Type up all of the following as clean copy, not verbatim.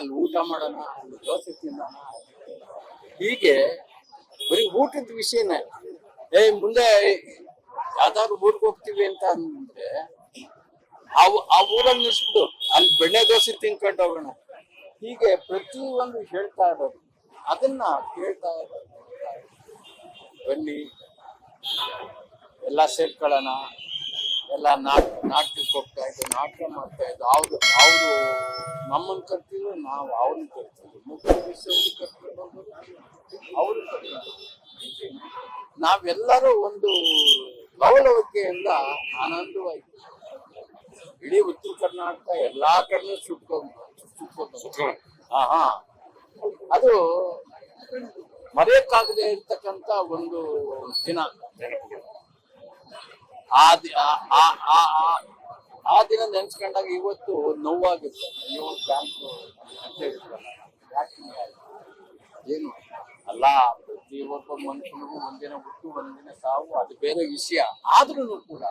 ಅಲ್ಲಿ ಊಟ ಮಾಡೋಣ, ಅಲ್ಲಿ ದೋಸೆ ತಿನ್ನೋಣ. ಹೀಗೆ ಬರೀ ಊಟದ ವಿಷಯನೇ. ಮುಂದೆ ಯಾವ್ದಾದ್ರು ಊರಿಗೆ ಹೋಗ್ತೀವಿ ಅಂತ ಅಂದ್ರೆ ಆ ಊರಲ್ಲಿ ನಿಲ್ಸ್ಬಿಟ್ಟು ಅಲ್ಲಿ ಬೆಣ್ಣೆ ದೋಸೆ ತಿನ್ಕೊಂಡು ಹೋಗೋಣ. ಹೀಗೆ ಪ್ರತಿಯೊಂದು ಹೇಳ್ತಾ ಇರೋದು, ಅದನ್ನ ಕೇಳ್ತಾ ಇರೋದು. ಬನ್ನಿ ಎಲ್ಲ ಸೇರ್ಕೊಳ್ಳೋಣ, ಎಲ್ಲ ನಾಟಕಕ್ಕೆ ಹೋಗ್ತಾ ಇದ್ದು, ನಾಟಕ ಮಾಡ್ತಾ ಇದ್ದು. ಅವ್ರು ನಮ್ಮನ್ನು ಕರ್ತಿದ್ರು, ನಾವು ಅವ್ರನ್ನ ಕರ್ತಿದ್ವಿ. ಮುಖ್ಯ ವಿಷಯವನ್ನು ಕರ್ಕೊಂಡು ಹೋಗೋದು, ಅವ್ರು ಕರ್ಕೊಂಡು. ನಾವೆಲ್ಲರೂ ಒಂದು ಲವಲವಿಕೆಯಿಂದ ಆನಂದವಾಯ್ತು. ಇಡೀ ಉತ್ತರ ಕರ್ನಾಟಕ ಎಲ್ಲಾ ಕಡೆ ಸುಟ್ಕೊಂಡು ಅದು ಮರೆಯಕ್ಕಾಗದೆ ಇರ್ತಕ್ಕಂಥ ಒಂದು ದಿನ. ಆ ದಿನ ನೆನ್ಸ್ಕೊಂಡಾಗ ಇವತ್ತು ನೋವಾಗುತ್ತೆ. ಅಯ್ಯೋ ಬ್ಯಾಂಕ್ ಅಂತ ಹೇಳ್ತಾರಲ್ಲ, ಏನು ಅಲ್ಲ, ಪ್ರತಿಯೊಬ್ಬ ಮನುಷ್ಯನಿಗೂ ಒಂದಿನ ಹುಟ್ಟು ಒಂದಿನ ಸಾವು, ಅದು ಬೇರೆ ವಿಷಯ. ಆದ್ರೂ ಕೂಡ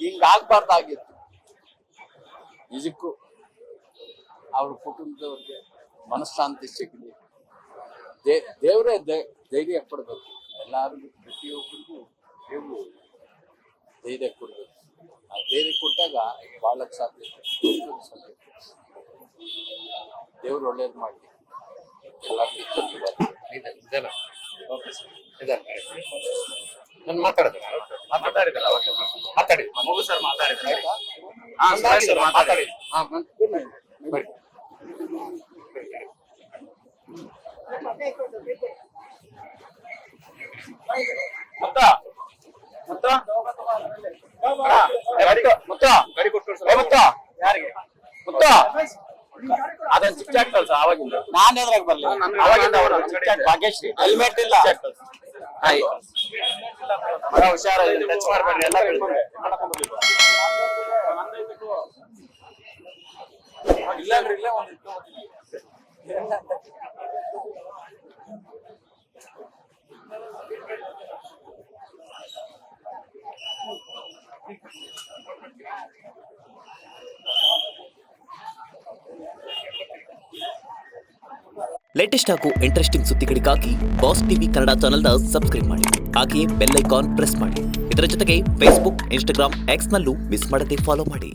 ಹಿಂಗಾಗ್ಬಾರ್ದಾಗಿತ್ತು. ನಿಜಕ್ಕೂ ಅವ್ರ ಕುಟುಂಬದವ್ರಿಗೆ ಮನಃಶಾಂತಿ ಸಿಗಲಿ. ದೇವರೇ ಧೈರ್ಯ ಕೊಡ್ಬೇಕು ಎಲ್ಲರಿಗೂ, ಪ್ರತಿಯೊಬ್ಬರಿಗೂ ದೇವರು ಧೈರ್ಯ ಕೊಡ್ಬೇಕು. ಆ ಧೈರ್ಯ ಕೊಟ್ಟಾಗ ಬಾಳಕ್ ಸಾಧ್ಯತೆ. ದೇವ್ರು ಒಳ್ಳೇದು ಮಾಡಿ ನಾನು ಮಾತಾಡಿದಲ್ಲ ಮಾತಾಡಿ ಮಗು ಸರ್ ಮಾತಾಡಿದ್ರೆ ಮಾತಾಡಿ. ಅದನ್ನ ಚಿಕ್ಕ ಕಳ್ಸ. ಅವಾಗಿಂದ ನಾನು ಎದ್ರಾಗ ಬರ್ಲಿ, ಭಾಗ್ಯಶ್ರೀ ಹೆಲ್ಮೆಟ್ ಇಲ್ಲ. ಹುಷಾರ, ಟಚ್ ಮಾಡ್ಬೇಡ್ರಿ. ಎಲ್ಲ ಇಲ್ಲಂದ್ರೆ ಇಲ್ಲೇ ಒಂದಿತ್ತು. ಲೇಟೆಸ್ಟ್ ಹಾಗೂ ಇಂಟ್ರೆಸ್ಟಿಂಗ್ ಸುದ್ದಿಗಳಿಗಾಗಿ ಬಾಸ್ ಟಿವಿ ಕನ್ನಡ ಚಾನೆಲ್ನ ಸಬ್ಸ್ಕ್ರೈಬ್ ಮಾಡಿ. ಹಾಗೆಯೇ ಬೆಲ್ ಐಕಾನ್ ಪ್ರೆಸ್ ಮಾಡಿ. ಇದರ ಜೊತೆಗೆ ಫೇಸ್ಬುಕ್, ಇನ್ಸ್ಟಾಗ್ರಾಮ್, ಎಕ್ಸ್ನಲ್ಲೂ ಮಿಸ್ ಮಾಡದೆ ಫಾಲೋ ಮಾಡಿ.